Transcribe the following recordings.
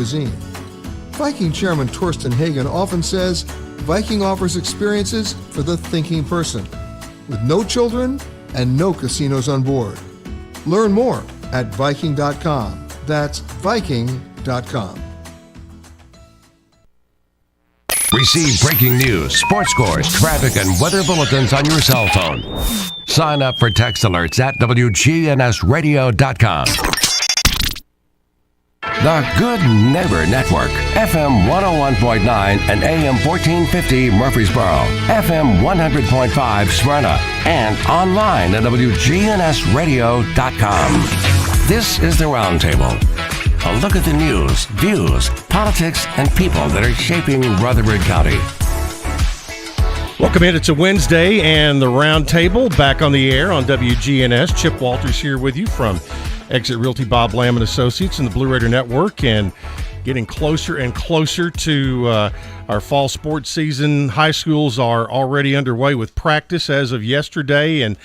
cuisine. Viking Chairman Torsten Hagen often says Viking offers experiences for the thinking person, with no children and no casinos on board. Learn more at Viking.com. That's Viking.com. Receive breaking news, sports scores, traffic, and weather bulletins on your cell phone. Sign up for text alerts at WGNSradio.com. The Good Neighbor Network, FM 101.9 and AM 1450 Murfreesboro, FM 100.5 Smyrna, and online at WGNSradio.com. This is the Roundtable. A look at the news, views, politics, and people that are shaping Rutherford County. Welcome in. It's a Wednesday, and the Roundtable back on the air on WGNS. Chip Walters here with you from Exit Realty Bob Lamb and Associates and the Blue Raider Network, and getting closer and closer to our fall sports season. High schools are already underway with practice as of yesterday, and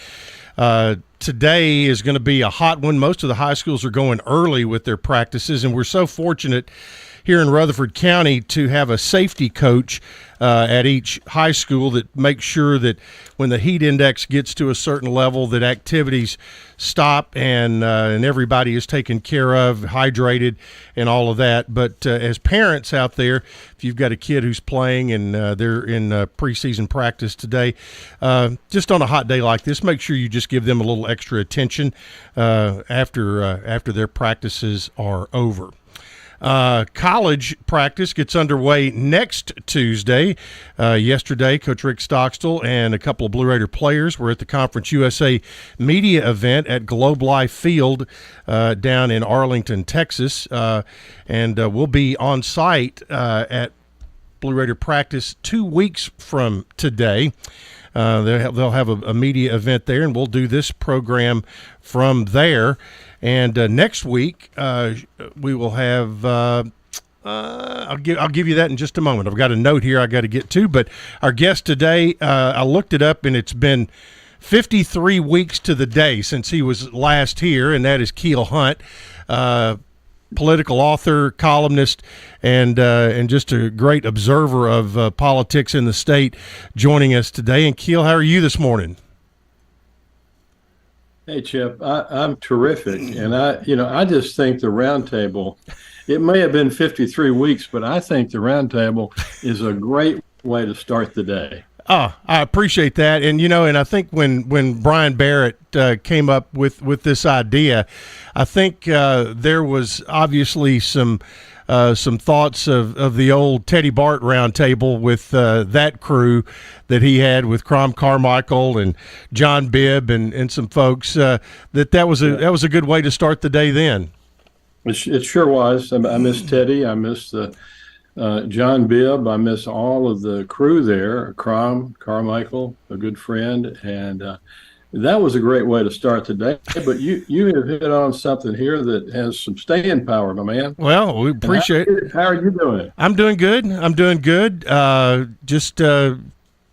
today is going to be a hot one. Most of the high schools are going early with their practices, and we're so fortunate here in Rutherford County to have a safety coach at each high school that makes sure that when the heat index gets to a certain level that activities stop and everybody is taken care of, hydrated, and all of that. But as parents out there, if you've got a kid who's playing and they're in preseason practice today, just on a hot day like this, make sure you just give them a little extra attention after their practices are over. College practice gets underway next Tuesday. Yesterday, Coach Rick Stockstill and a couple of Blue Raider players were at the Conference USA media event at Globe Life Field down in Arlington, Texas, and we'll be on site at Blue Raider practice 2 weeks from today. They'll have a media event there, and we'll do this program from there. And next week we will have. I'll give you that in just a moment. I've got a note here I got to get to, but our guest today, I looked it up, and it's been 53 weeks to the day since he was last here, and that is Keel Hunt, political author, columnist, and just a great observer of politics in the state, joining us today. And Keel, how are you this morning? Hey, Chip, I'm terrific. And I just think the Roundtable, it may have been 53 weeks, but I think the Roundtable is a great way to start the day. Oh, I appreciate that. And, and I think when Brian Barrett came up with this idea, I think there was obviously some thoughts of the old Teddy Bart Roundtable with that crew that he had with Crom Carmichael and John Bibb and some folks. That was a good way to start the day then. It sure was. I miss Teddy. I miss John Bibb. I miss all of the crew there. Crom Carmichael, a good friend, and that was a great way to start the day. But you have hit on something here that has some staying power, my man. Well, we appreciate it. How are you doing? I'm doing good. Just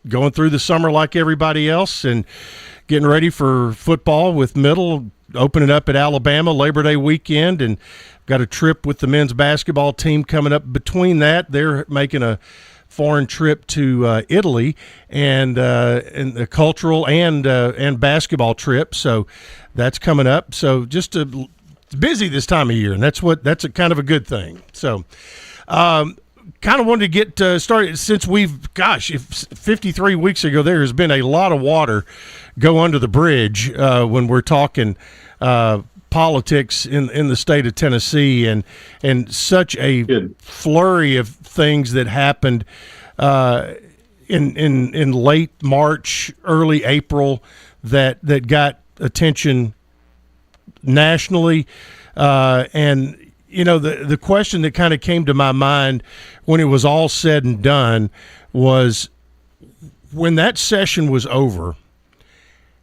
going through the summer like everybody else and getting ready for football with middle, opening up at Alabama Labor Day weekend, and got a trip with the men's basketball team coming up. Between that, they're making a foreign trip to Italy, and a cultural and basketball trip. So that's coming up. So just it's busy this time of year, and that's a kind of a good thing. So kind of wanted to get started since 53 weeks ago, there has been a lot of water go under the bridge when we're talking politics in the state of Tennessee, and such a flurry of things that happened in late March, early April that got attention nationally, and the question that kind of came to my mind when it was all said and done was, when that session was over,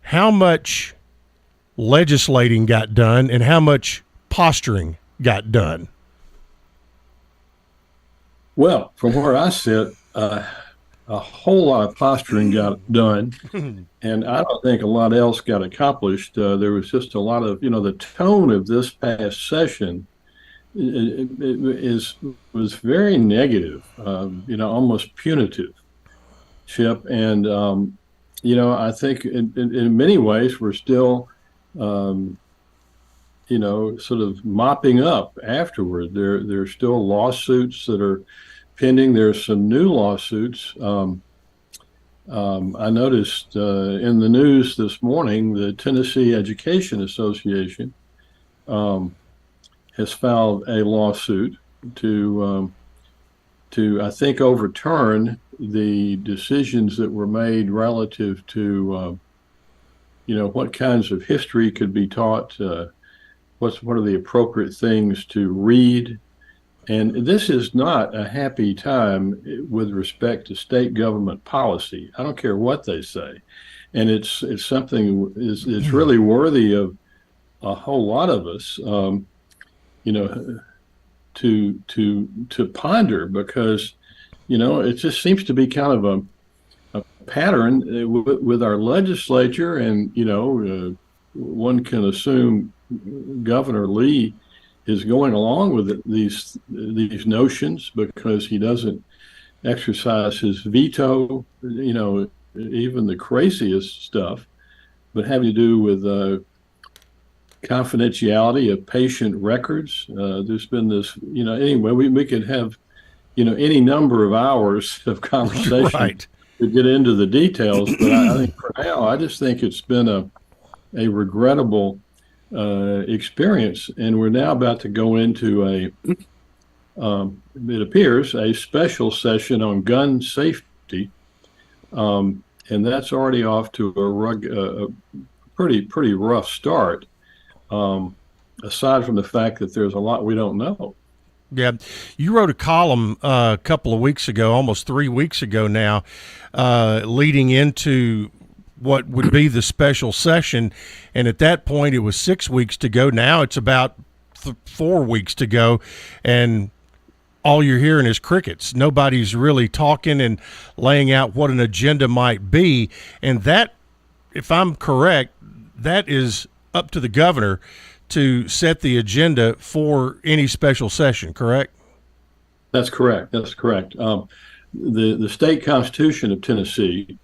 how much legislating got done and how much posturing got done? Well, from where I sit, a whole lot of posturing got done, and I don't think a lot else got accomplished. There was just a lot of, the tone of this past session was very negative, almost punitive, Chip. And I think in many ways we're still, sort of mopping up afterward. There's still lawsuits that are pending. There's some new lawsuits. I noticed in the news this morning, the Tennessee Education Association has filed a lawsuit to I think overturn the decisions that were made relative to what kinds of history could be taught, what are the appropriate things to read. And this is not a happy time with respect to state government policy. I don't care what they say. And it's something it's really worthy of a whole lot of us, to ponder, because, it just seems to be kind of a pattern with our legislature. And, one can assume Governor Lee is going along with these notions because he doesn't exercise his veto, even the craziest stuff, but having to do with confidentiality of patient records. There's been this, anyway, we could have, any number of hours of conversation Right. to get into the details. But I think for now, I just think it's been a regrettable experience, and we're now about to go into it appears, a special session on gun safety, and that's already off to a pretty rough start. Aside from the fact that there's a lot we don't know. Yeah, you wrote a column a couple of weeks ago, almost 3 weeks ago now, leading into what would be the special session. And at that point, it was 6 weeks to go. Now it's about 4 weeks to go. And all you're hearing is crickets. Nobody's really talking and laying out what an agenda might be. And that, if I'm correct, that is up to the governor to set the agenda for any special session, correct? That's correct. The state constitution of Tennessee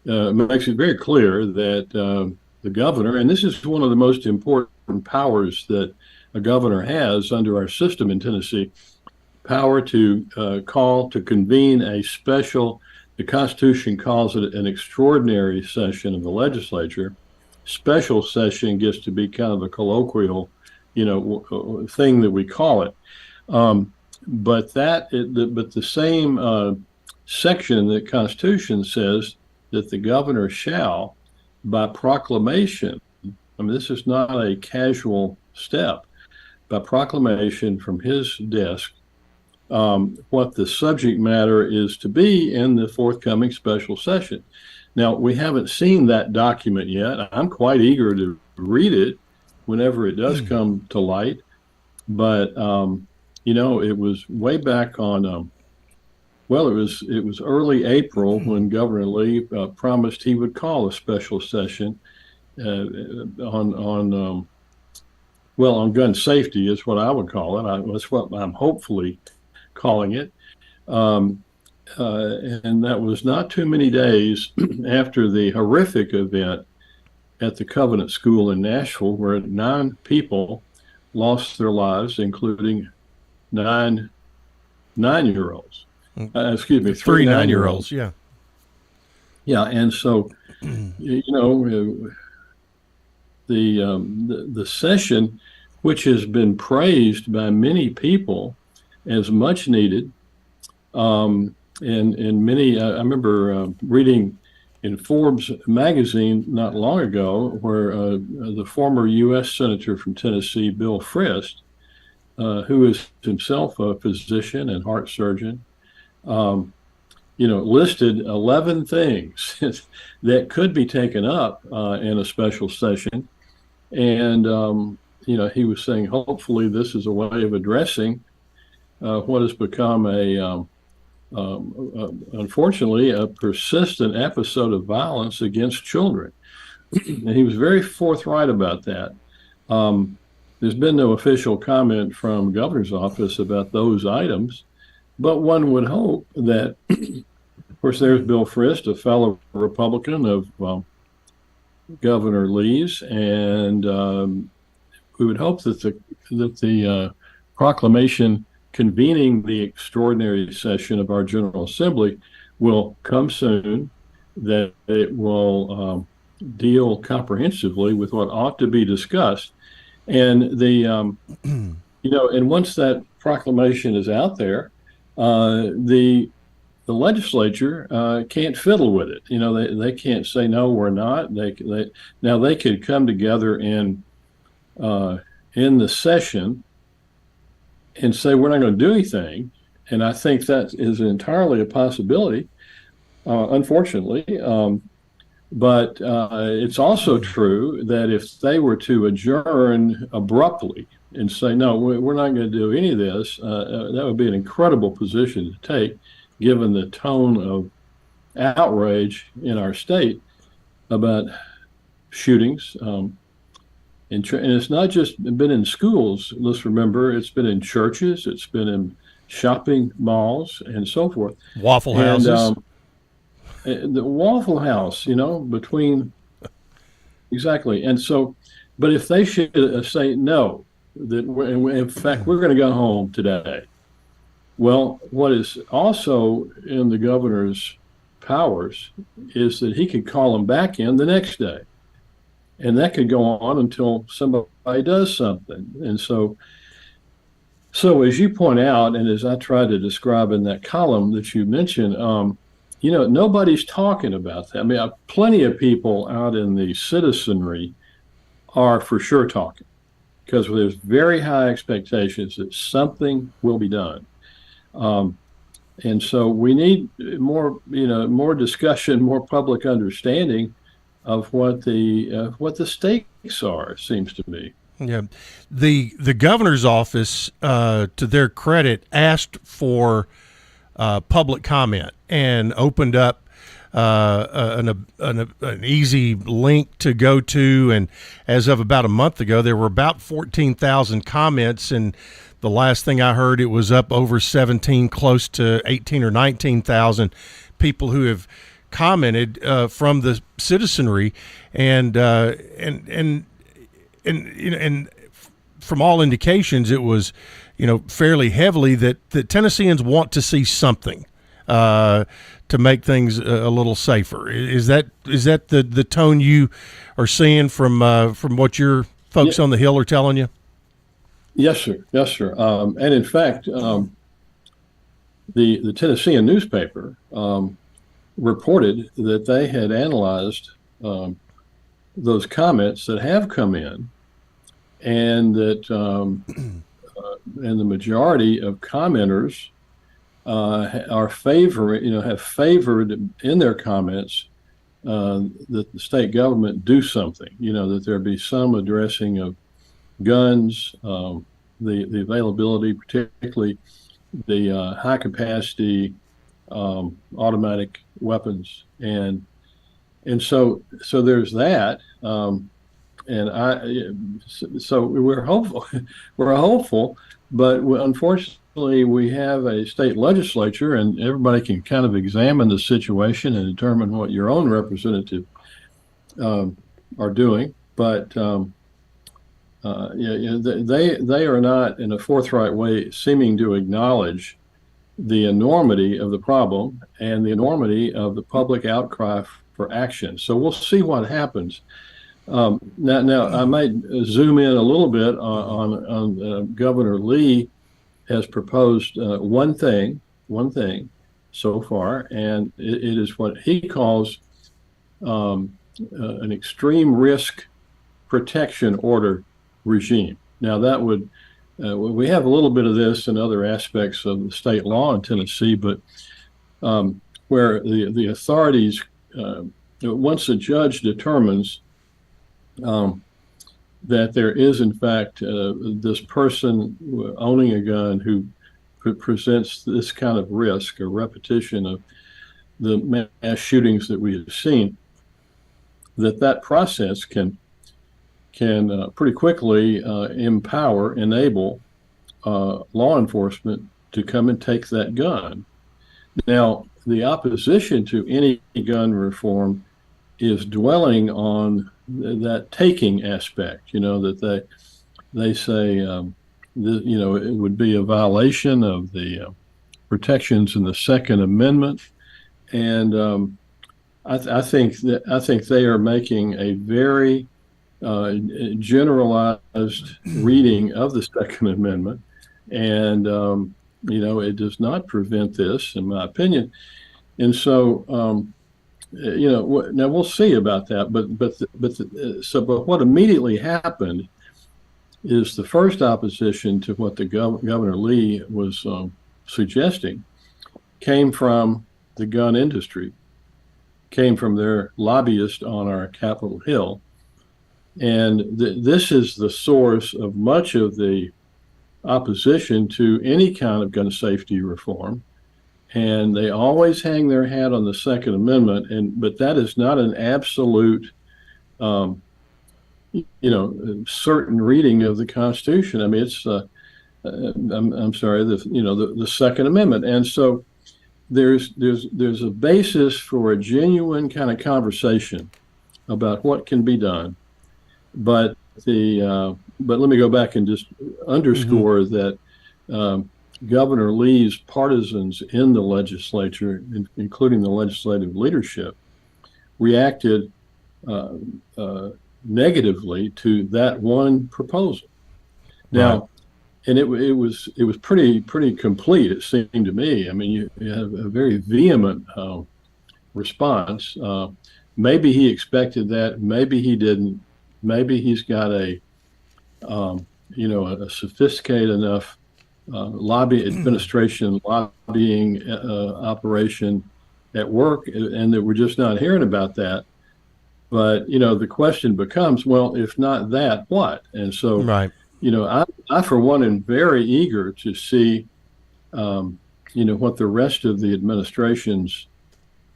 makes it very clear that the governor, and this is one of the most important powers that a governor has under our system in Tennessee, power to call to convene a special, the Constitution calls it an extraordinary session of the legislature. Special session gets to be kind of a colloquial, thing that we call it. But the same section in the Constitution says that the governor shall, by proclamation, this is not a casual step, by proclamation from his desk, what the subject matter is to be in the forthcoming special session. Now, we haven't seen that document yet. I'm quite eager to read it whenever it does come to light. But, it was way back on, it was early April when Governor Lee promised he would call a special session on gun safety is what I would call it. That's what I'm hopefully calling it. And that was not too many days after the horrific event at the Covenant School in Nashville, where 9 people lost their lives, including 9 9-year-olds. Excuse me, 3 9-year-olds. Yeah. Yeah, and so the session, which has been praised by many people as much needed. And many, I remember reading in Forbes magazine not long ago where the former U.S. Senator from Tennessee, Bill Frist, who is himself a physician and heart surgeon, listed 11 things that could be taken up in a special session. And, he was saying, hopefully this is a way of addressing what has become unfortunately, a persistent episode of violence against children. And he was very forthright about that. there's been no official comment from the governor's office about those items, but one would hope that, of course, there's Bill Frist, a fellow Republican of Governor Lee's, and we would hope that the proclamation convening the extraordinary session of our General Assembly will come soon, that it will deal comprehensively with what ought to be discussed. And and once that proclamation is out there, the legislature can't fiddle with it. They can't say, no, we're not. They could come together in the session and say, we're not going to do anything. And I think that is entirely a possibility, unfortunately. But it's also true that if they were to adjourn abruptly and say, no, we're not going to do any of this, that would be an incredible position to take, given the tone of outrage in our state about shootings. And it's not just been in schools. Let's remember, it's been in churches, it's been in shopping malls, and so forth. Waffle houses. And the Waffle House, exactly. And so, but if they should say no, that in fact we're going to go home today. Well, what is also in the governor's powers is that he could call them back in the next day. And that could go on until somebody does something. And so as you point out, and as I tried to describe in that column that you mentioned, nobody's talking about that. I mean, plenty of people out in the citizenry are for sure talking, because there's very high expectations that something will be done. And so we need more discussion, more public understanding of what the stakes are, it seems to me. Yeah, the governor's office, to their credit, asked for public comment and opened up an easy link to go to. And as of about a month ago, there were about 14,000 comments, and the last thing I heard, it was up over 17, close to 18 or 19,000 people who have commented from the citizenry, and from all indications, it was fairly heavily that Tennesseans want to see something to make things a little safer. Is that the tone you are seeing from what your folks on the Hill are telling you? Yes, sir. Yes, sir. And in fact, the Tennessean newspaper reported that they had analyzed those comments that have come in, and that and the majority of commenters have favored in their comments that the state government do something. That there be some addressing of guns, the availability, particularly the high capacity automatic weapons, and so there's that, so we're hopeful, but unfortunately we have a state legislature, and everybody can kind of examine the situation and determine what your own representative are doing, but they are not in a forthright way seeming to acknowledge the enormity of the problem and the enormity of the public outcry for action. So we'll see what happens. Now I might zoom in a little bit on Governor Lee has proposed one thing so far, and it is what he calls an extreme risk protection order regime. Now that would we have a little bit of this in other aspects of the state law in Tennessee, but where the authorities, once a judge determines that there is in fact this person owning a gun who presents this kind of risk, a repetition of the mass shootings that we have seen, that process can can pretty quickly enable law enforcement to come and take that gun. Now, the opposition to any gun reform is dwelling on that taking aspect. That they say it would be a violation of the protections in the Second Amendment, and I think they are making a very generalized reading of the Second Amendment, and it does not prevent this, in my opinion. And so, now we'll see about that. But what immediately happened is the first opposition to what the Governor Lee was suggesting came from the gun industry, came from their lobbyist on our Capitol Hill. And this is the source of much of the opposition to any kind of gun safety reform. And they always hang their hat on the Second Amendment, but that is not an absolute, certain reading of the Constitution. I mean, it's, I'm sorry, the Second Amendment. And so there's a basis for a genuine kind of conversation about what can be done. But let me go back and just underscore that Governor Lee's partisans in the legislature, including the legislative leadership, reacted negatively to that one proposal. Now, and it was pretty complete, it seemed to me. I mean, you have a very vehement response. Maybe he expected that, maybe he didn't. Maybe he's got a sophisticated enough administration lobbying operation at work, and that we're just not hearing about that. But the question becomes, well, if not that, what? And so, I for one am very eager to see, what the rest of the administration's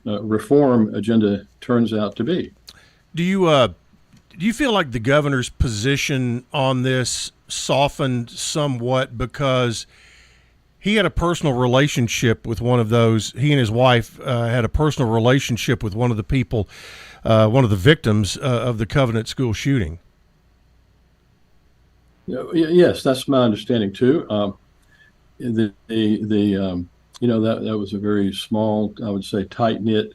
reform agenda turns out to be. Do you feel like the governor's position on this softened somewhat because he had a personal relationship with one of those? He and his wife had a personal relationship with one of the people, one of the victims of the Covenant School shooting. Yes, that's my understanding too. That was a very small, I would say, tight-knit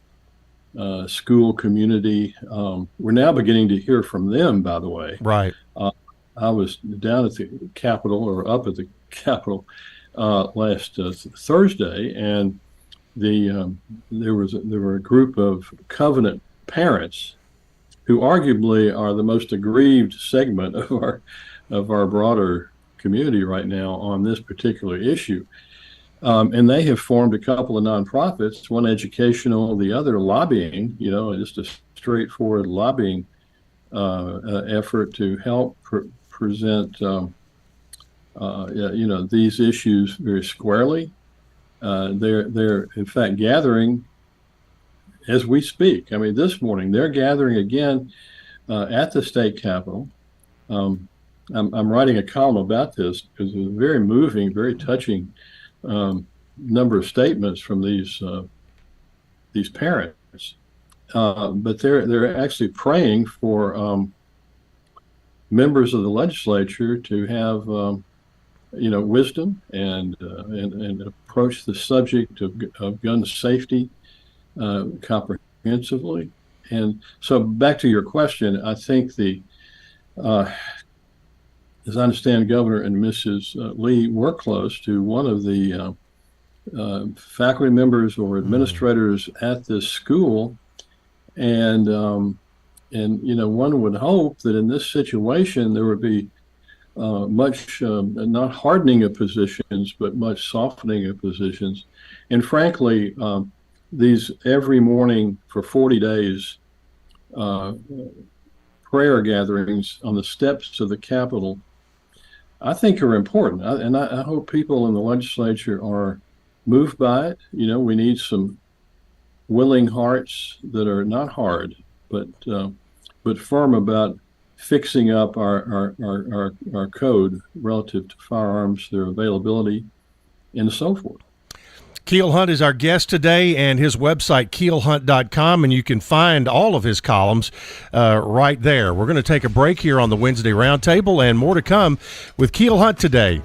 school community. We're now beginning to hear from them, by the way. Right. I was down at the Capitol, or up at the Capitol, last Thursday, and there were a group of Covenant parents who arguably are the most aggrieved segment of our broader community right now on this particular issue. And they have formed a couple of nonprofits, one educational, the other lobbying, just a straightforward lobbying effort to help present, these issues very squarely. They're in fact gathering as we speak. I mean, this morning they're gathering again at the state capitol. I'm writing a column about this because it was a very moving, very touching number of statements from these parents, but they're actually praying for members of the legislature to have wisdom and approach the subject of gun safety comprehensively. And so, back to your question, I think as I understand, Governor and Mrs. Lee work close to one of the faculty members or administrators at this school, and one would hope that in this situation there would be much not hardening of positions, but much softening of positions. And frankly, these every morning for 40 days prayer gatherings on the steps of the Capitol, I think are important. And I hope people in the legislature are moved by it. We need some willing hearts that are not hard, but firm about fixing up our code relative to firearms, their availability, and so forth. Keel Hunt is our guest today, and his website, keelhunt.com, and you can find all of his columns right there. We're going to take a break here on the Wednesday Roundtable, and more to come with Keel Hunt today,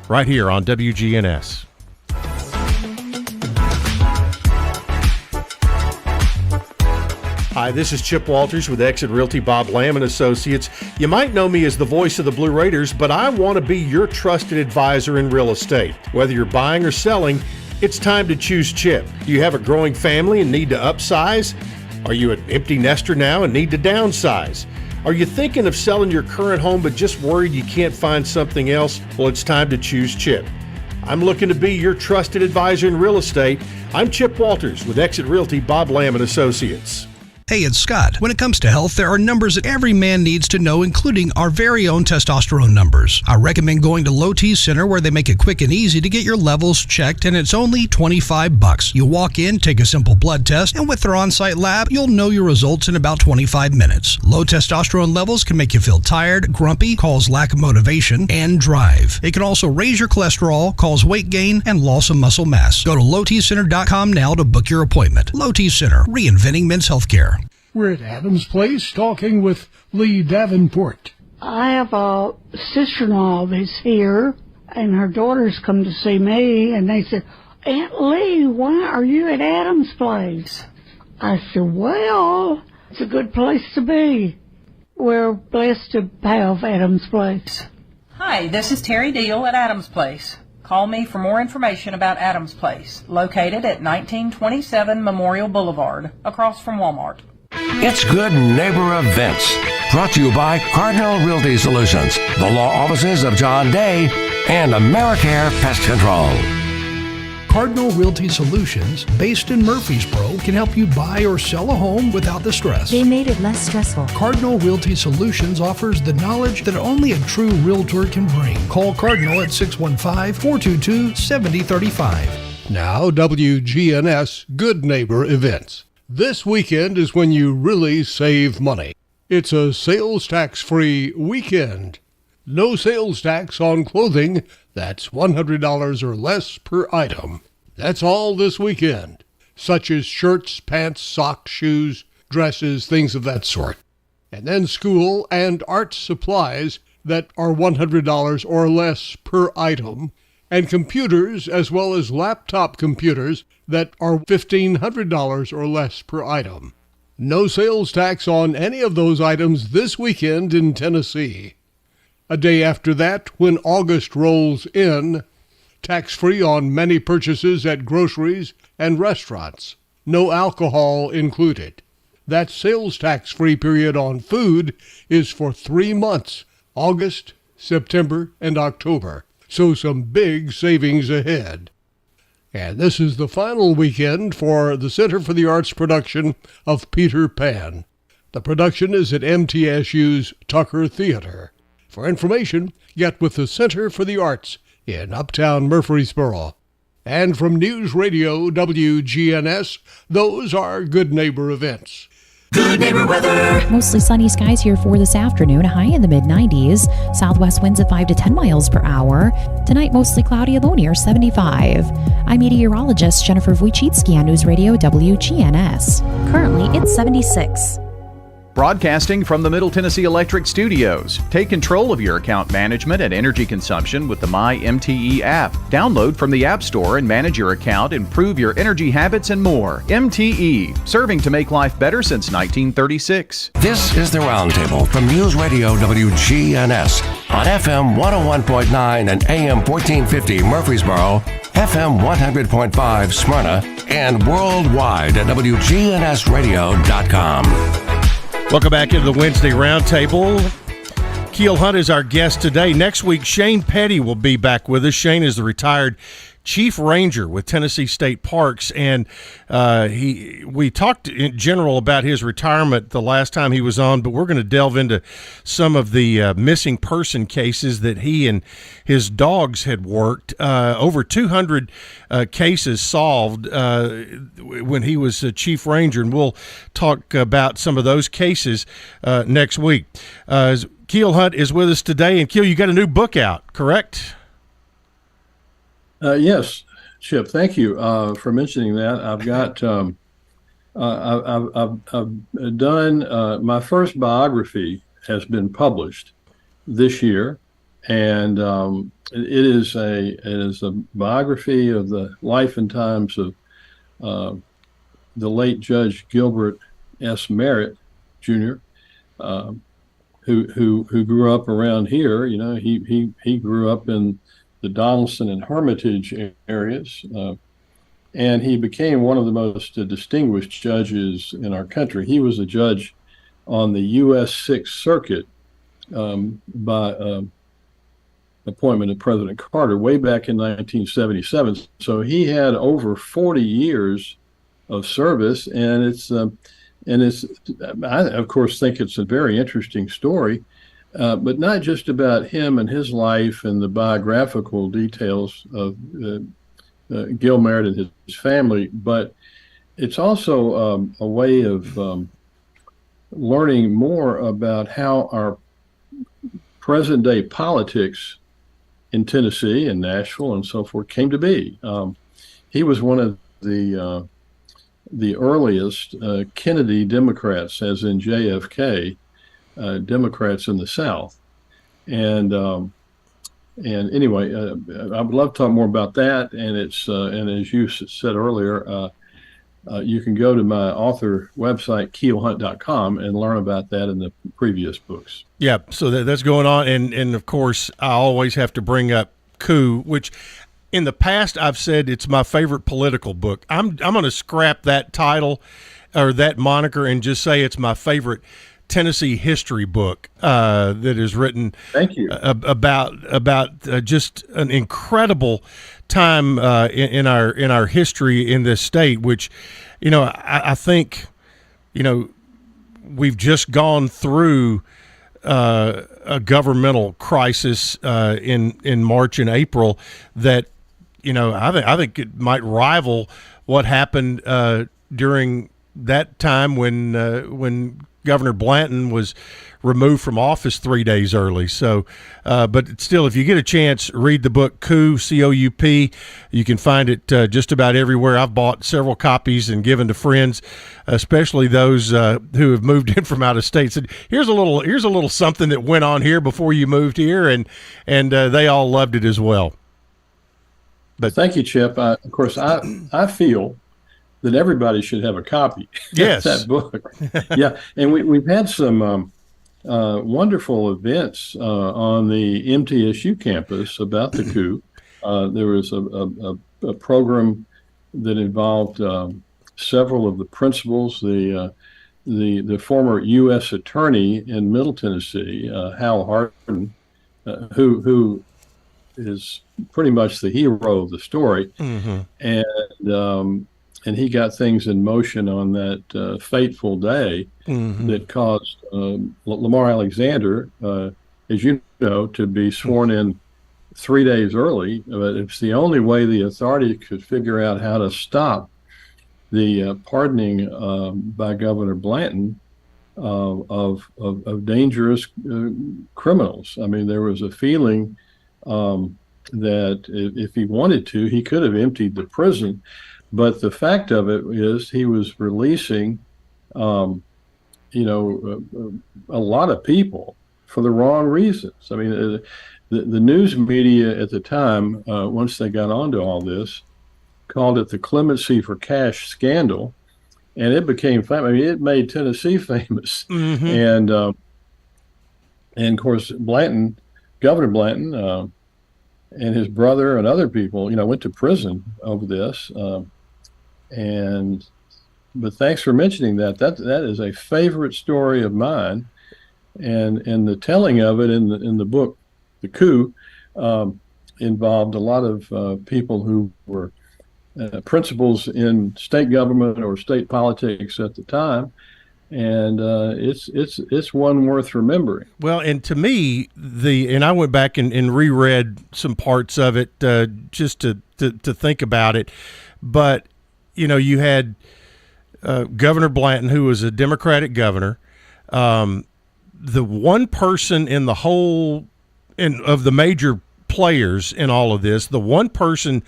right here on WGNS. Hi, this is Chip Walters with Exit Realty Bob Lamb and Associates. You might know me as the voice of the Blue Raiders, but I want to be your trusted advisor in real estate. Whether you're buying or selling, it's time to choose Chip. Do you have a growing family and need to upsize? Are you an empty nester now and need to downsize? Are you thinking of selling your current home but just worried you can't find something else? Well, it's time to choose Chip. I'm looking to be your trusted advisor in real estate. I'm Chip Walters with Exit Realty Bob Lamb and Associates. Hey, it's Scott. When it comes to health, there are numbers that every man needs to know, including our very own testosterone numbers. I recommend going to Low T Center, where they make it quick and easy to get your levels checked, and it's only $25. You walk in, take a simple blood test, and with their on-site lab, you'll know your results in about 25 minutes. Low testosterone levels can make you feel tired, grumpy, cause lack of motivation, and drive. It can also raise your cholesterol, cause weight gain, and loss of muscle mass. Go to lowtcenter.com now to book your appointment. Low T Center, reinventing men's healthcare. We're at Adams Place talking with Lee Davenport. I have a sister-in-law that's here, and her daughters come to see me, and they said, Aunt Lee, why are you at Adams Place? I said, well, it's a good place to be. We're blessed to have Adams Place. Hi, this is Terry Deal at Adams Place. Call me for more information about Adams Place, located at 1927 Memorial Boulevard, across from Walmart. It's Good Neighbor Events, brought to you by Cardinal Realty Solutions, the law offices of John Day, and AmeriCare Pest Control. Cardinal Realty Solutions, based in Murfreesboro, can help you buy or sell a home without the stress. They made it less stressful. Cardinal Realty Solutions offers the knowledge that only a true realtor can bring. Call Cardinal at 615-422-7035. Now, WGNS Good Neighbor Events. This weekend is when you really save money. It's a sales tax-free weekend. No sales tax on clothing that's $100 or less per item. That's all this weekend, such as shirts, pants, socks, shoes, dresses, things of that sort. And then school and art supplies that are $100 or less per item, and computers as well as laptop computers that are $1,500 or less per item. No sales tax on any of those items this weekend in Tennessee. A day after that, when August rolls in, tax-free on many purchases at groceries and restaurants. No alcohol included. That sales tax-free period on food is for 3 months, August, September, and October. So some big savings ahead. And this is the final weekend for the Center for the Arts production of Peter Pan. The production is at MTSU's Tucker Theater. For information, get with the Center for the Arts in Uptown Murfreesboro. And from News Radio WGNS, those are Good Neighbor Events. Good neighbor weather. Mostly sunny skies here for this afternoon, a high in the mid-90s. Southwest winds at 5 to 10 miles per hour. Tonight, mostly cloudy, a low near 75. I'm meteorologist Jennifer Wojcicki on News Radio WGNS. Currently, it's 76. Broadcasting from the Middle Tennessee Electric Studios. Take control of your account management and energy consumption with the MyMTE app. Download from the App Store and manage your account, improve your energy habits, and more. MTE, serving to make life better since 1936. This is the Roundtable from News Radio WGNS on FM 101.9 and AM 1450 Murfreesboro, FM 100.5 Smyrna, and worldwide at WGNSradio.com. Welcome back into the Wednesday Roundtable. Keel Hunt is our guest today. Next week, Shane Petty will be back with us. Shane is the retired chief ranger with Tennessee State Parks, and we talked in general about his retirement the last time he was on, but we're going to delve into some of the missing person cases that he and his dogs had worked. Over 200 cases solved when he was chief ranger, and we'll talk about some of those cases next week. Keel Hunt is with us today, and Keel, you got a new book out, correct? Yes, Chip. Thank you for mentioning that. I've got I've done my first biography has been published this year, and it is a biography of the life and times of the late Judge Gilbert S. Merritt Jr., who grew up around here. You know, he grew up in the Donaldson and Hermitage areas, and he became one of the most distinguished judges in our country. He was a judge on the U.S. Sixth Circuit by appointment of President Carter way back in 1977. So he had over 40 years of service, and I of course think it's a very interesting story. But not just about him and his life and the biographical details of Gil Merritt and his family, but it's also a way of learning more about how our present-day politics in Tennessee and Nashville and so forth came to be. He was one of the earliest Kennedy Democrats, as in JFK, Democrats in the South, and anyway, I would love to talk more about that. And it's and as you said earlier, you can go to my author website keelhunt.com and learn about that in the previous books. Yeah, so that's going on, and of course, I always have to bring up Coup, which in the past I've said it's my favorite political book. I'm going to scrap that title or that moniker and just say it's my favorite Tennessee history book that is written. Thank you. About just an incredible time in our history in this state, which, you know, I think, you know, we've just gone through a governmental crisis in March and April that, you know, I think it might rival what happened during that time when Governor Blanton was removed from office 3 days early. So, but still, if you get a chance, read the book Coup, C-O-U-P. You can find it just about everywhere. I've bought several copies and given to friends, especially those who have moved in from out of state. Said, here's a little something that went on here before you moved here, and they all loved it as well. But thank you, Chip. Of course, I feel that everybody should have a copy yes. of that book. Yeah, and we've had some wonderful events on the MTSU campus about the coup. There was a program that involved several of the principals, the former U.S. attorney in Middle Tennessee, Hal Harden, who is pretty much the hero of the story, mm-hmm. And he got things in motion on that fateful day mm-hmm. that caused Lamar Alexander, as you know, to be sworn in 3 days early. But it's the only way the authorities could figure out how to stop the pardoning by Governor Blanton of dangerous criminals. I mean, there was a feeling that if he wanted to, he could have emptied the prison. But the fact of it is he was releasing, a lot of people for the wrong reasons. I mean, the news media at the time, once they got onto all this, called it the clemency for cash scandal, and it became famous. I mean, it made Tennessee famous. Mm-hmm. And of course, Governor Blanton, and his brother and other people, went to prison over this. But thanks for mentioning that. That is a favorite story of mine, and the telling of it in the book, The Coup, involved a lot of people who were principals in state government or state politics at the time. And it's one worth remembering. Well, and to me, and I went back and reread some parts of it just to think about it. But you had Governor Blanton, who was a Democratic governor. The one person in the whole of the major players in all of this, the one person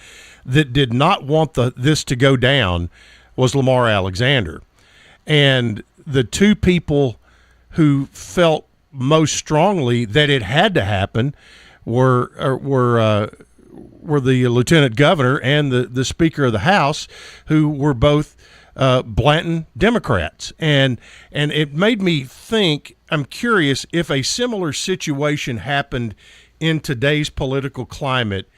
that did not want this to go down was Lamar Alexander, and the two people who felt most strongly that it had to happen were the lieutenant governor and the Speaker of the House, who were both Blanton Democrats. And it made me think, I'm curious, if a similar situation happened in today's political climate,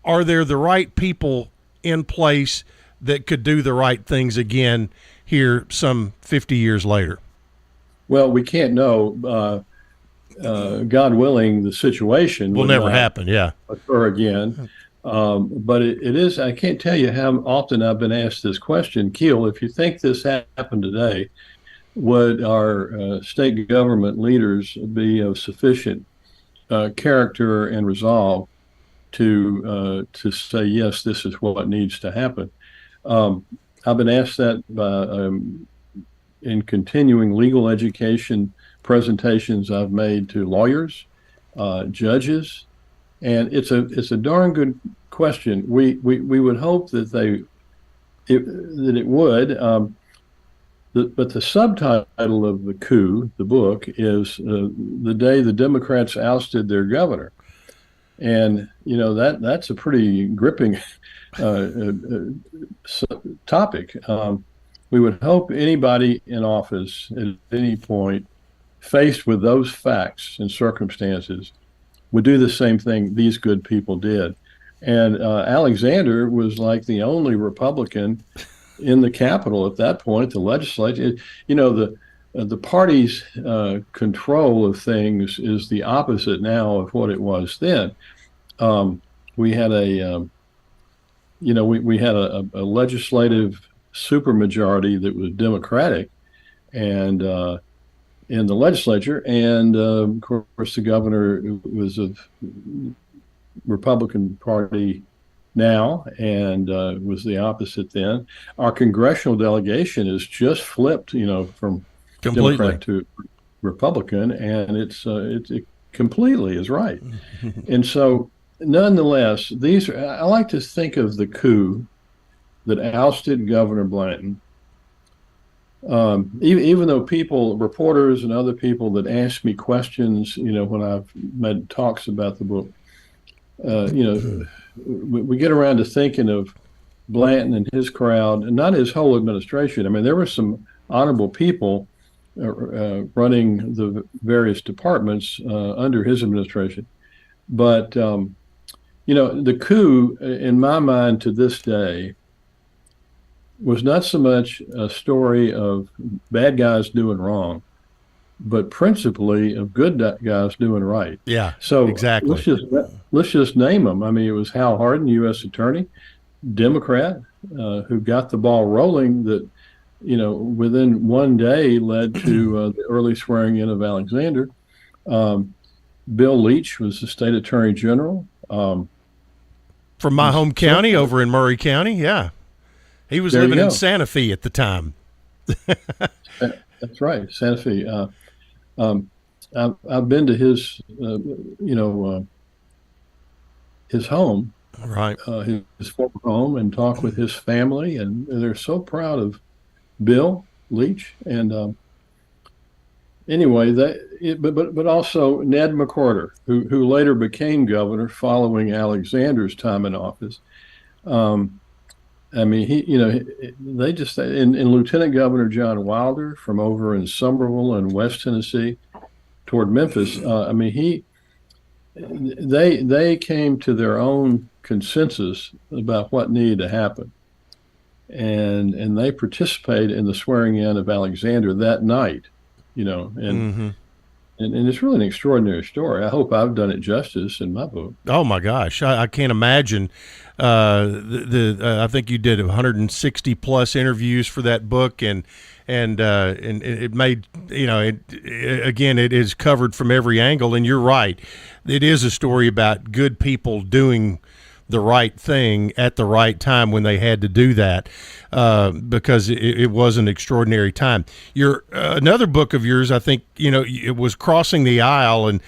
are there the right people in place that could do the right things again here some 50 years later? Well, we can't know. God willing, the situation will never happen. Yeah, occur again. But it is. I can't tell you how often I've been asked this question, Keel. If you think this happened today, would our state government leaders be of sufficient character and resolve to say yes, this is what needs to happen? I've been asked that in continuing legal education presentations I've made to lawyers, judges, and it's a darn good question. We would hope that it would. But the subtitle of the coup, the book, is "The Day the Democrats Ousted Their Governor," and that's a pretty gripping topic. We would hope anybody in office at any point faced with those facts and circumstances would do the same thing these good people did. And Alexander was like the only Republican in the Capitol at that point, the legislature. The party's control of things is the opposite now of what it was then. We had we had a legislative supermajority that was Democratic, and in the legislature, and of course the governor was of Republican Party now, and was the opposite then. Our congressional delegation is just flipped, from completely Democrat to Republican, and it completely is right. And so, nonetheless, I like to think of the coup that ousted Governor Blanton. Even though reporters and other people that ask me questions, when I've made talks about the book, we get around to thinking of Blanton and his crowd, and not his whole administration. I mean, there were some honorable people running the various departments under his administration. But, the coup, in my mind to this day, was not so much a story of bad guys doing wrong, but principally of good guys doing right. Yeah, so exactly. Let's just name them. I mean, it was Hal Hardin, U.S. Attorney, Democrat, who got the ball rolling that, within one day led to the early swearing in of Alexander. Bill Leach was the state attorney general. From my home county over in Murray County, yeah. He was living in Santa Fe at the time. That's right, Santa Fe. I've been to his, his home, right? His former home, and talked with his family, and they're so proud of Bill Leach. And anyway, but also Ned McWhorter, who later became governor following Alexander's time in office. I mean, they just, and Lieutenant Governor John Wilder from over in Somerville and West Tennessee toward Memphis. They came to their own consensus about what needed to happen, and they participated in the swearing in of Alexander that night. And and it's really an extraordinary story. I hope I've done it justice in my book. Oh my gosh, I can't imagine. I think you did 160 plus interviews for that book, and it made, again, it is covered from every angle. And you're right, it is a story about good people doing the right thing at the right time when they had to do that, because it was an extraordinary time. Your another book of yours, I think, it was Crossing the Aisle, and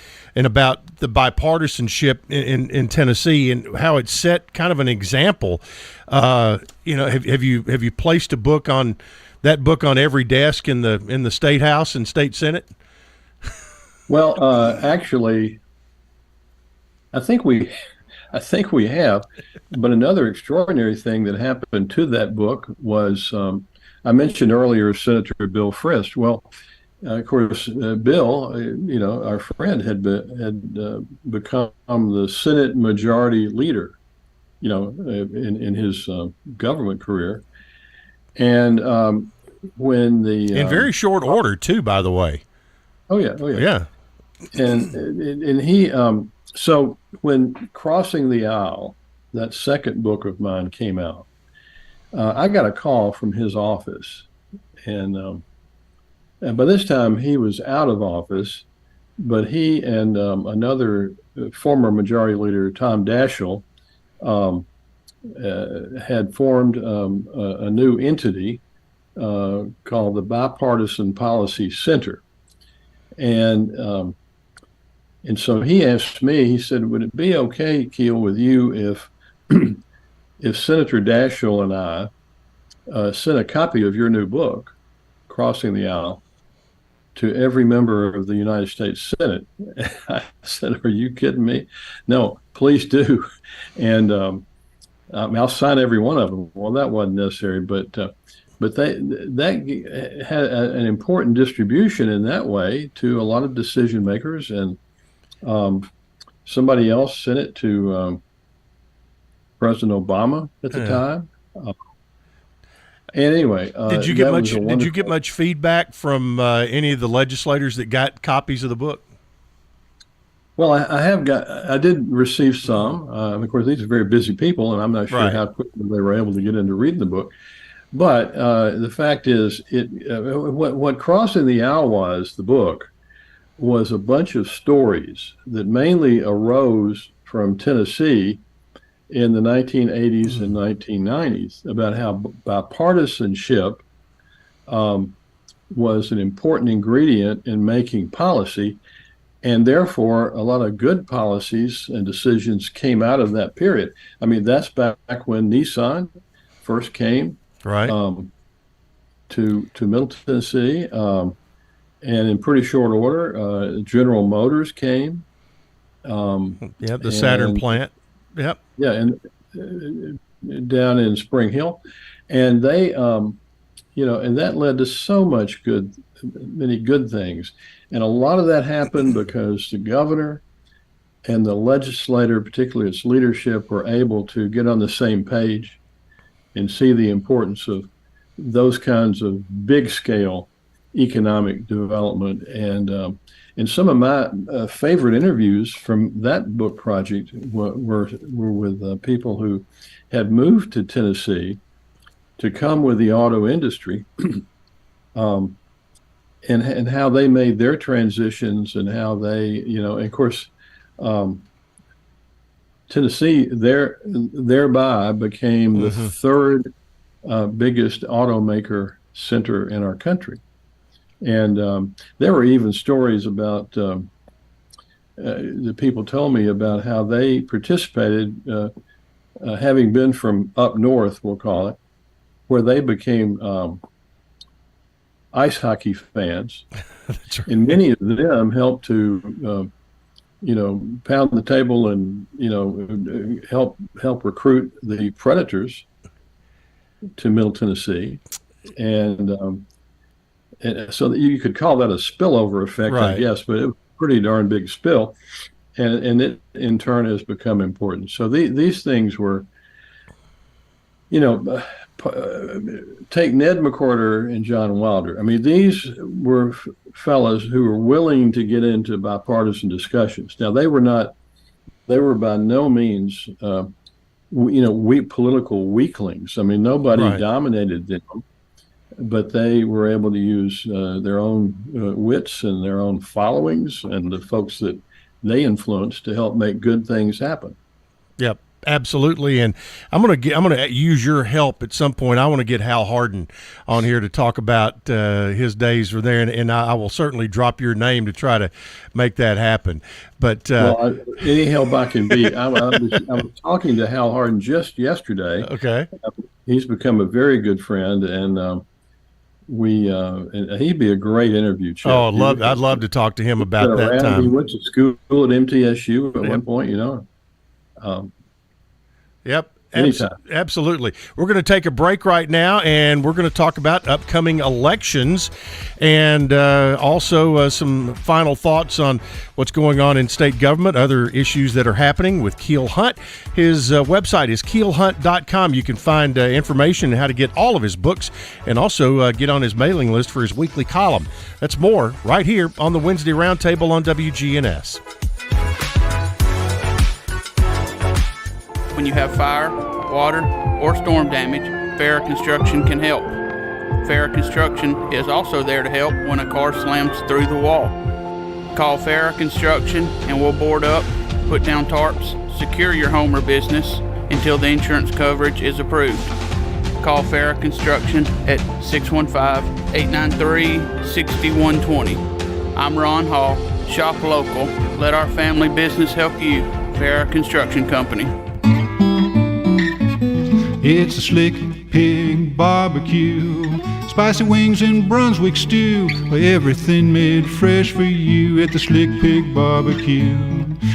about the bipartisanship in Tennessee and how it set kind of an example. Have you placed a book on that book on every desk in the State House and State Senate? Well, actually, I think we have, but another extraordinary thing that happened to that book was, I mentioned earlier Senator Bill Frist. Well, of course, Bill, our friend, had become the Senate Majority Leader, in his government career, and when in very short order too, by the way. Oh yeah, and he. So when Crossing the Aisle, that second book of mine, came out, I got a call from his office, and by this time he was out of office, but he and another former Majority Leader, Tom Daschle, had formed a new entity called the Bipartisan Policy Center, and so he asked me, he said, would it be okay, Keel, with you if Senator Daschle and I sent a copy of your new book, Crossing the Aisle, to every member of the United States Senate? I said, are you kidding me? No, please do. And I'll sign every one of them. Well, that wasn't necessary, but that had an important distribution in that way to a lot of decision makers, and somebody else sent it to President Obama at the time. And anyway, did you get much feedback from any of the legislators that got copies of the book? Well, I did receive some. Of course, these are very busy people, and I'm not sure how quickly they were able to get into reading the book. But the fact is, what Crossing the Aisle was, the book, was a bunch of stories that mainly arose from Tennessee in the 1980s and 1990s about how bipartisanship was an important ingredient in making policy, and therefore a lot of good policies and decisions came out of that period. I mean, that's back when Nissan first came to Middle Tennessee. And in pretty short order, General Motors came. The Saturn plant. Yep. Yeah, and down in Spring Hill, and they, and that led to so many good things, and a lot of that happened because the governor and the legislature, particularly its leadership, were able to get on the same page and see the importance of those kinds of big scale economic development. And some of my favorite interviews from that book project were with people who had moved to Tennessee to come with the auto industry, and how they made their transitions, and how they, and of course, Tennessee thereby became the third biggest automaker center in our country. And there were even stories about the people told me about how they participated, having been from up north, we'll call it, where they became ice hockey fans. That's right. And many of them helped to, pound the table and, help recruit the Predators to Middle Tennessee. And so that you could call that a spillover effect, I guess, but it was a pretty darn big spill, and it in turn has become important. So these things were, take Ned McCorder and John Wilder. I mean, these were fellows who were willing to get into bipartisan discussions. Now, they were by no means, weak political weaklings. I mean, nobody dominated them, but they were able to use their own wits and their own followings and the folks that they influenced to help make good things happen. Yep. Absolutely, and I'm gonna use your help at some point. I want to get Hal Hardin on here to talk about his days were there, and I will certainly drop your name to try to make that happen. But any help I can be. I was talking to Hal Hardin just yesterday. Okay, he's become a very good friend, and and he'd be a great interview. Chip. Oh, I'd love to talk to him about that time. He went to school at MTSU at one point, Yep. Anytime. Absolutely. We're going to take a break right now, and we're going to talk about upcoming elections and also some final thoughts on what's going on in state government, other issues that are happening with Keel Hunt. His website is keelhunt.com. You can find information on how to get all of his books and also get on his mailing list for his weekly column. That's more right here on the Wednesday Roundtable on WGNS. When you have fire, water, or storm damage, Farrah Construction can help. Farrah Construction is also there to help when a car slams through the wall. Call Farrah Construction and we'll board up, put down tarps, secure your home or business until the insurance coverage is approved. Call Farrah Construction at 615-893-6120. I'm Ron Hall. Shop local. Let our family business help you. Farrah Construction Company. It's a Slick Pig barbecue, spicy wings and Brunswick stew, everything made fresh for you at the Slick Pig barbecue.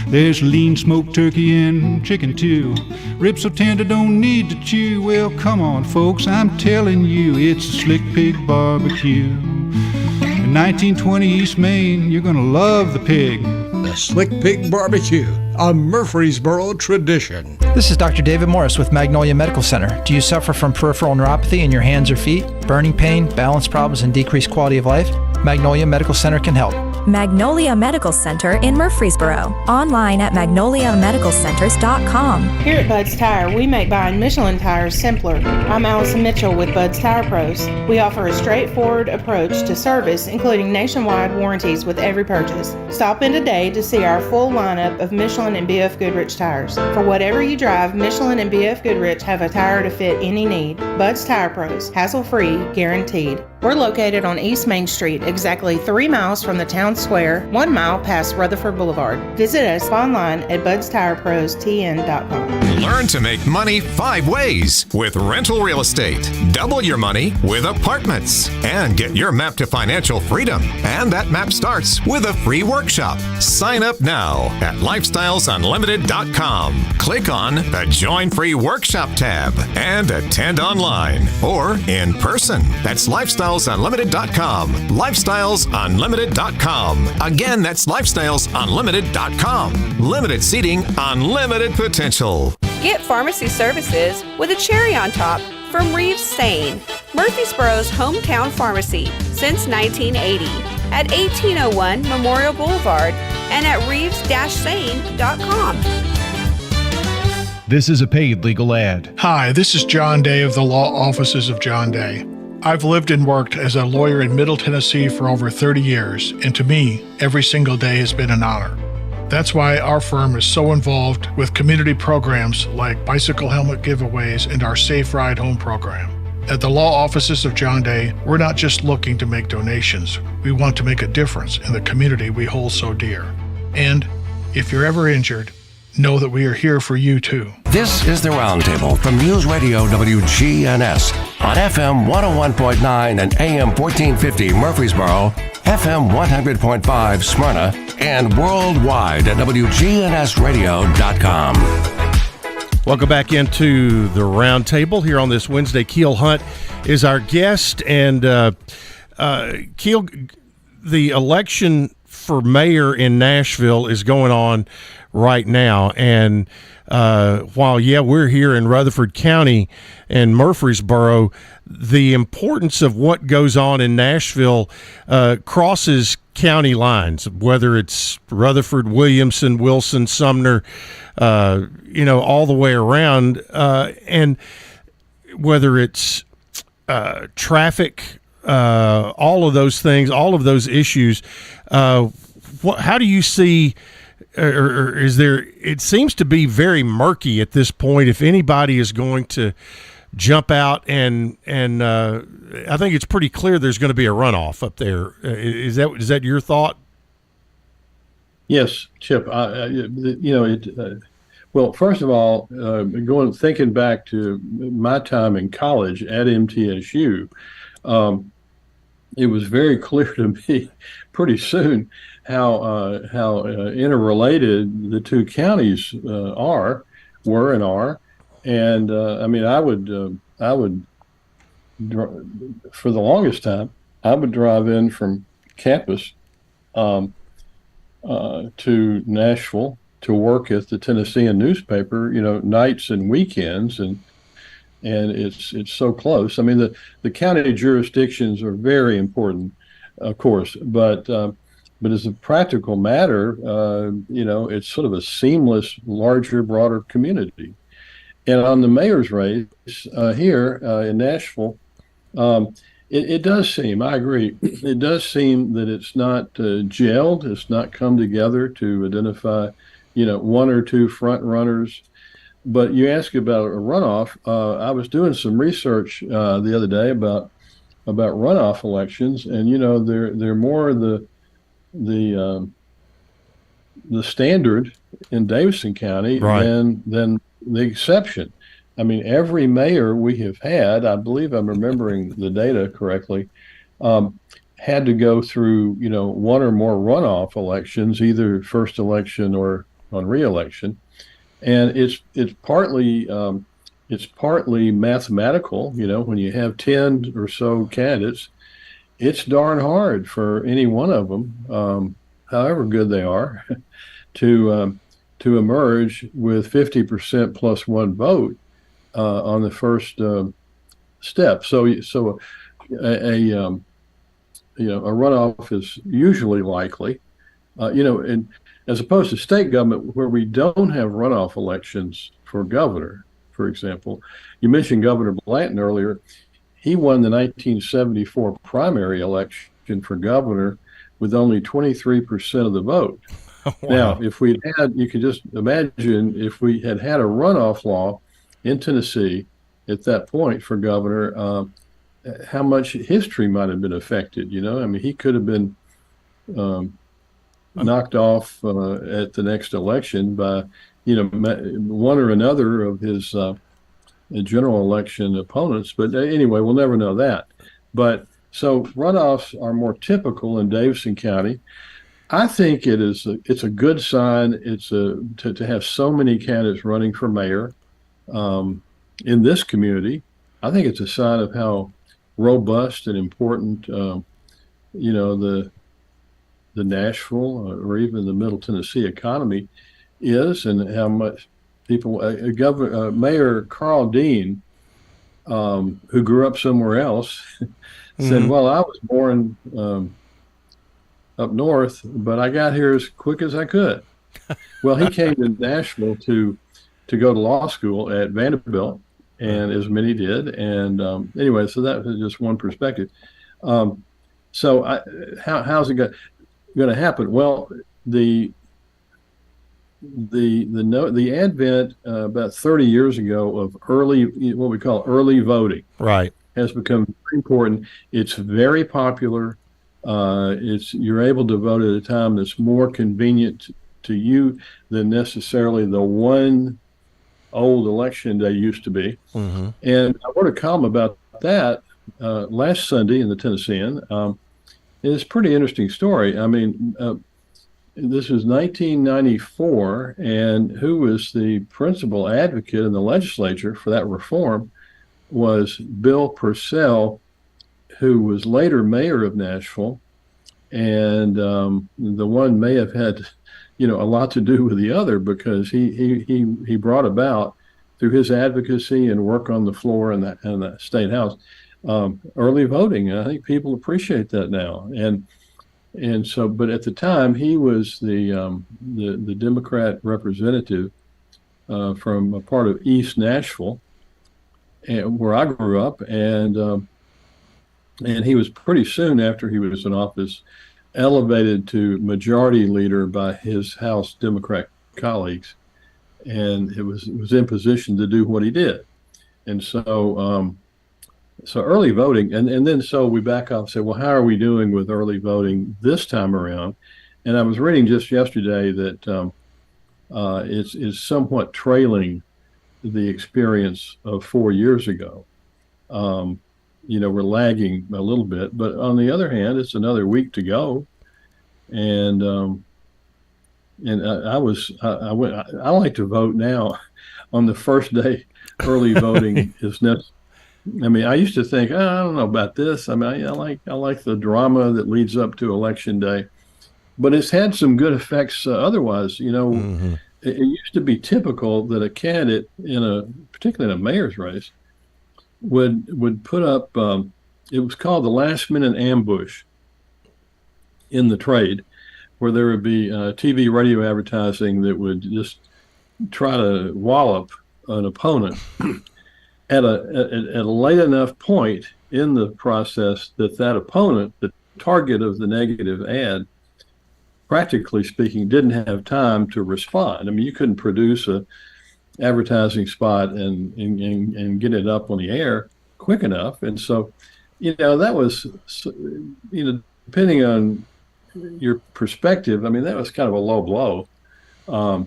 There's lean smoked turkey and chicken too, ribs so tender don't need to chew. Well, come on folks, I'm telling you, it's a Slick Pig barbecue. In 1920 East Main, you're gonna love the pig. The Slick Pig Barbecue, a Murfreesboro tradition. This is Dr. David Morris with Magnolia Medical Center. Do you suffer from peripheral neuropathy in your hands or feet, burning pain, balance problems, and decreased quality of life? Magnolia Medical Center can help. Magnolia Medical Center in Murfreesboro. Online at magnoliamedicalcenters.com. Here at Bud's Tire, we make buying Michelin tires simpler. I'm Allison Mitchell with Bud's Tire Pros. We offer a straightforward approach to service, including nationwide warranties with every purchase. Stop in today to see our full lineup of Michelin and BF Goodrich tires. For whatever you drive, Michelin and BF Goodrich have a tire to fit any need. Bud's Tire Pros, hassle-free, guaranteed. We're located on East Main Street, exactly 3 miles from the town square, 1 mile past Rutherford Boulevard. Visit us online at budstirepros.tn.com. Learn to make money 5 ways with rental real estate. Double your money with apartments. And get your map to financial freedom. And that map starts with a free workshop. Sign up now at lifestylesunlimited.com. Click on the Join Free Workshop tab and attend online or in person. That's lifestylesunlimited.com. lifestylesunlimited.com. Again, that's lifestylesunlimited.com. Limited seating, unlimited potential. Get pharmacy services with a cherry on top from Reeves Sane, Murfreesboro's hometown pharmacy since 1980 at 1801 Memorial Boulevard and at reeves-sane.com. This is a paid legal ad. Hi, this is John Day of the Law Offices of John Day. I've lived and worked as a lawyer in Middle Tennessee for over 30 years, and to me, every single day has been an honor. That's why our firm is so involved with community programs like bicycle helmet giveaways and our Safe Ride Home program. At the Law Offices of John Day, we're not just looking to make donations. We want to make a difference in the community we hold so dear. And if you're ever injured, know that we are here for you too. This is the Roundtable from News Radio WGNS on FM 101.9 and AM 1450 Murfreesboro, FM 100.5 Smyrna, and worldwide at WGNSradio.com. Welcome back into the Roundtable here on this Wednesday. Keel Hunt is our guest, and Keel, the election for mayor in Nashville is going on right now. And while, we're here in Rutherford County and Murfreesboro, the importance of what goes on in Nashville crosses county lines, whether it's Rutherford, Williamson, Wilson, Sumner, all the way around, and whether it's traffic, all of those things, all of those issues. How do you see, or is there? It seems to be very murky at this point. If anybody is going to jump out, and I think it's pretty clear there's going to be a runoff up there. Is that your thought? Yes, Chip. Well, first of all, thinking back to my time in college at MTSU, it was very clear to me pretty soon how interrelated the two counties were and are. And I would for the longest time, I would drive in from campus to Nashville to work at the Tennessean newspaper, nights and weekends, and it's so close. I mean, the county jurisdictions are very important, of course, but as a practical matter, it's sort of a seamless, larger, broader community. And on the mayor's race here in Nashville, it does seem, I agree, it does seem that it's not gelled, it's not come together to identify, one or two front runners. But you ask about a runoff. I was doing some research the other day about runoff elections, and they're more the standard in Davidson County than the exception. I mean, every mayor we have had, I believe I'm remembering the data correctly, had to go through, one or more runoff elections, either first election or on re-election. And it's partly mathematical. When you have 10 or so candidates, it's darn hard for any one of them, however good they are, to emerge with 50% plus one vote on the first step. So a runoff is usually likely, and as opposed to state government, where we don't have runoff elections for governor, for example. You mentioned Governor Blanton earlier. He won the 1974 primary election for governor with only 23% of the vote. Wow. Now, if we had, you could just imagine if we had a runoff law in Tennessee at that point for governor, how much history might have been affected. I mean, he could have been knocked off at the next election by, one or another of his general election opponents. But anyway, we'll never know that. But so runoffs are more typical in Davidson County. I think it's a good sign. It's to have so many candidates running for mayor in this community. I think it's a sign of how robust and important, the Nashville or even the Middle Tennessee economy is, and how much people. Mayor Carl Dean, who grew up somewhere else, said, "Well, I was born up north, but I got here as quick as I could." Well, he came to Nashville to go to law school at Vanderbilt, and as many did. And anyway, so that was just one perspective. So how's it going to happen? Well, the advent about 30 years ago of what we call early voting, has become very important. It's very popular. You're able to vote at a time that's more convenient to you than necessarily the one old election day used to be. Mm-hmm. And I wrote a column about that last Sunday in the Tennessean. It's a pretty interesting story. I mean, this was 1994, and who was the principal advocate in the legislature for that reform was Bill Purcell, who was later mayor of Nashville. and the one may have had, a lot to do with the other, because he brought about, through his advocacy and work on the floor in the state house, early voting. And I think people appreciate that now. And so, but at the time, he was the Democrat representative from a part of East Nashville, where I grew up, and he was pretty soon after he was in office elevated to majority leader by his House Democrat colleagues, and it was in position to do what he did. And so early voting, and then so we back up and say, well, how are we doing with early voting this time around? And I was reading just yesterday that it's somewhat trailing the experience of 4 years ago. We're lagging a little bit, but on the other hand, it's another week to go, and I like to vote now on the first day. Early voting is necessary. I mean, I used to think, I don't know about this. I mean, I like the drama that leads up to election day, but it's had some good effects otherwise. It used to be typical that a candidate particularly in a mayor's race, would put up, it was called the last minute ambush in the trade, where there would be TV, radio advertising that would just try to wallop an opponent at a late enough point in the process that opponent, the target of the negative ad, practically speaking, didn't have time to respond. I mean, you couldn't produce a advertising spot and get it up on the air quick enough. And so, that was, depending on your perspective, I mean, that was kind of a low blow. I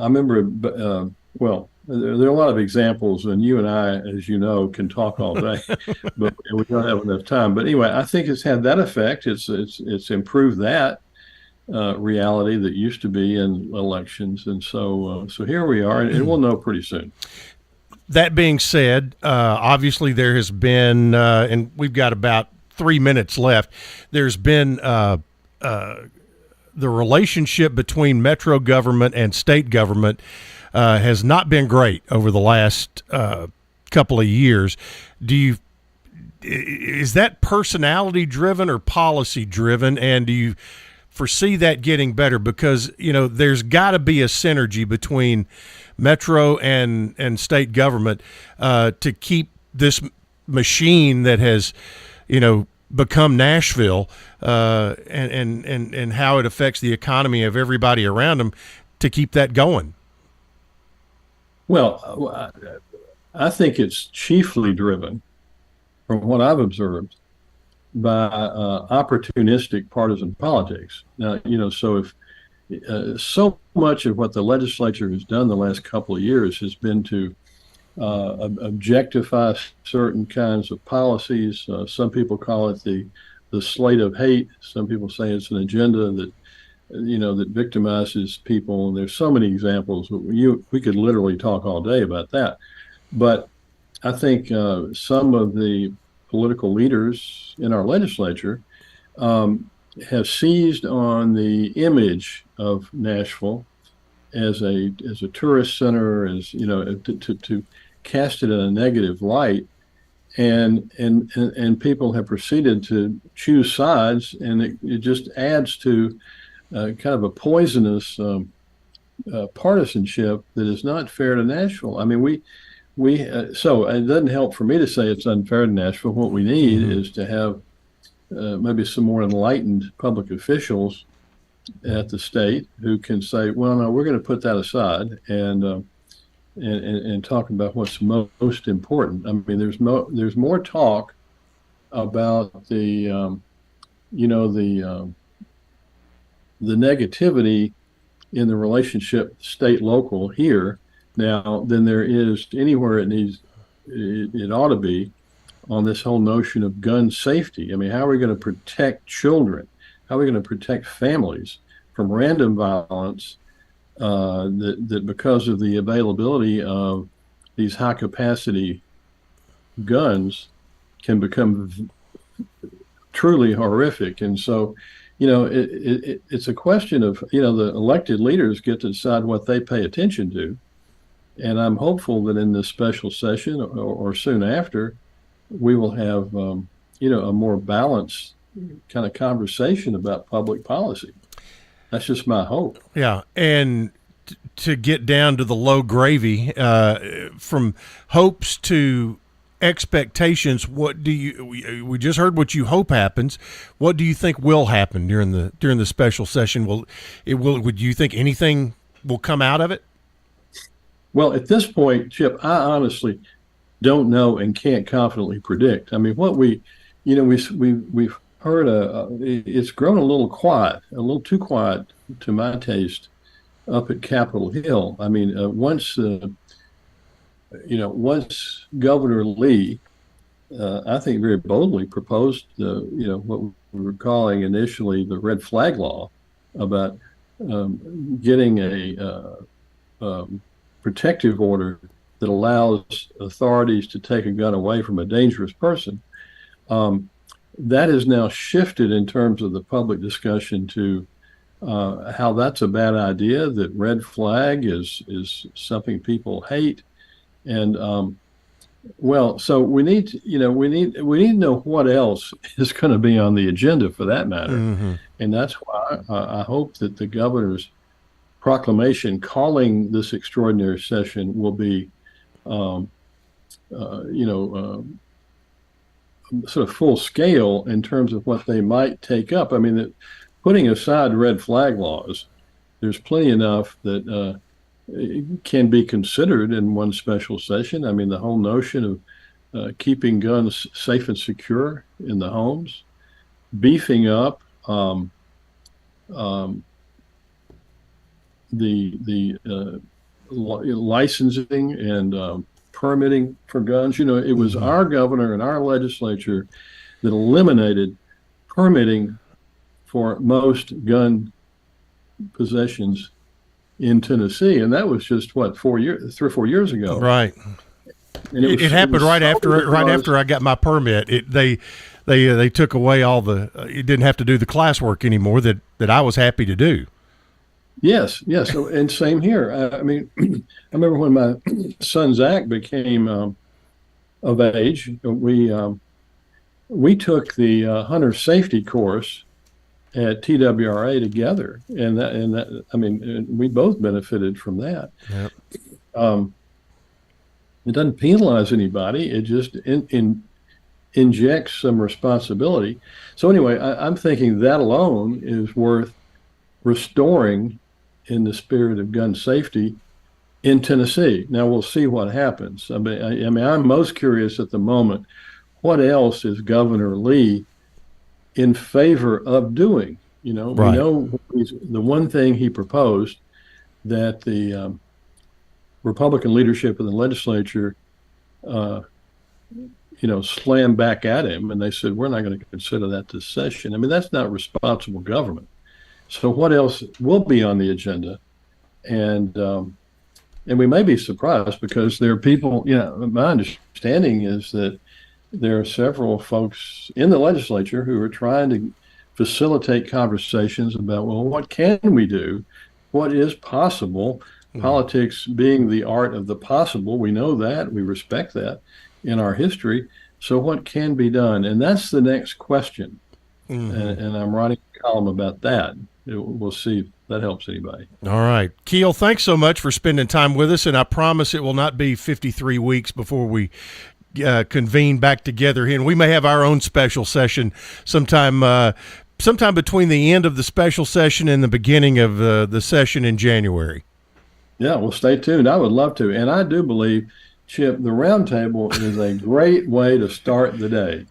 remember, well, there are a lot of examples, and you and I, as you know, can talk all day, but we don't have enough time. But anyway, I think it's had that effect. It's improved that reality that used to be in elections, and so here we are, and we'll know pretty soon. That being said, obviously there has been, and we've got about 3 minutes left. There's been the relationship between metro government and state government has not been great over the last couple of years. Is that personality driven or policy driven, and do you foresee that getting better? Because there's got to be a synergy between metro and state government to keep this machine that has become Nashville and how it affects the economy of everybody around them, to keep that going. Well, I think it's chiefly driven, from what I've observed, by opportunistic partisan politics. Now, so if so much of what the legislature has done the last couple of years has been to objectify certain kinds of policies. Some people call it the slate of hate. Some people say it's an agenda that that victimizes people. And there's so many examples. We could literally talk all day about that. But I think some of the political leaders in our legislature have seized on the image of Nashville as a tourist center, as to cast it in a negative light, and people have proceeded to choose sides, and it just adds to kind of a poisonous partisanship that is not fair to Nashville. I mean, so it doesn't help for me to say it's unfair to Nashville. What we need is to have maybe some more enlightened public officials at the state who can say, well, no, we're going to put that aside and talk about what's most important. I mean, there's more talk about the negativity in the relationship state-local here now than there is anywhere it ought to be on this whole notion of gun safety. I mean, how are we going to protect children? How are we going to protect families from random violence that because of the availability of these high-capacity guns can become truly horrific. And so, it's a question of, the elected leaders get to decide what they pay attention to. And I'm hopeful that in this special session or soon after, we will have, a more balanced kind of conversation about public policy. That's just my hope. Yeah. And to get down to the low gravy, from hopes to expectations, we just heard what you hope happens. What do you think will happen during the special session? Would you think anything will come out of it? Well, at this point, Chip, I honestly don't know and can't confidently predict. I mean, what we've heard, it's grown a little quiet, a little too quiet to my taste, up at Capitol Hill. I mean, once Governor Lee, I think very boldly proposed, what we were calling initially the red flag law about getting a protective order that allows authorities to take a gun away from a dangerous person. That has now shifted in terms of the public discussion to how that's a bad idea, that red flag is something people hate. And so we need to know what else is going to be on the agenda for that matter. Mm-hmm. And that's why I hope that the governor's proclamation calling this extraordinary session will be, sort of full scale in terms of what they might take up. I mean, putting aside red flag laws, there's plenty enough that can be considered in one special session. I mean, the whole notion of keeping guns safe and secure in the homes, beefing up the licensing and permitting for guns. It was our governor and our legislature that eliminated permitting for most gun possessions in Tennessee, and that was just 3 or 4 years ago. Right. And it happened right after I got my permit. They took away all it didn't have to do the classwork anymore that I was happy to do. Yes. And same here. I mean, I remember when my son Zach became of age, we took the hunter safety course at TWRA together, and that I mean, we both benefited from that. Yep. It doesn't penalize anybody. It just injects some responsibility. So anyway, I'm thinking that alone is worth restoring in the spirit of gun safety in Tennessee. Now we'll see what happens. I mean, I'm most curious at the moment, what else is Governor Lee in favor of doing? Right. We know the one thing he proposed that the Republican leadership in the legislature, slammed back at him, and they said, we're not going to consider that this session. I mean, that's not responsible government. So what else will be on the agenda? And we may be surprised because there are people, my understanding is that there are several folks in the legislature who are trying to facilitate conversations about, well, what can we do? What is possible? Mm-hmm. Politics being the art of the possible. We know that. We respect that in our history. So what can be done? And that's the next question. Mm-hmm. And I'm writing a column about that. We'll see if that helps anybody. All right. Keel, thanks so much for spending time with us, and I promise it will not be 53 weeks before we convene back together here. And we may have our own special session sometime between the end of the special session and the beginning of the session in January. Yeah, well, stay tuned. I would love to. And I do believe, Chip, the Roundtable is a great way to start the day.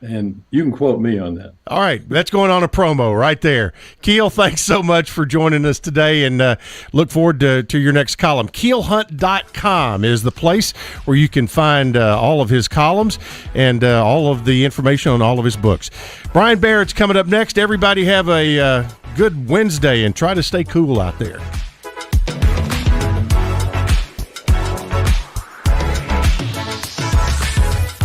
And you can quote me on that. All right. That's going on a promo right there. Keel, thanks so much for joining us today, and look forward to your next column. KeelHunt.com is the place where you can find all of his columns and all of the information on all of his books. Brian Barrett's coming up next. Everybody have a good Wednesday and try to stay cool out there.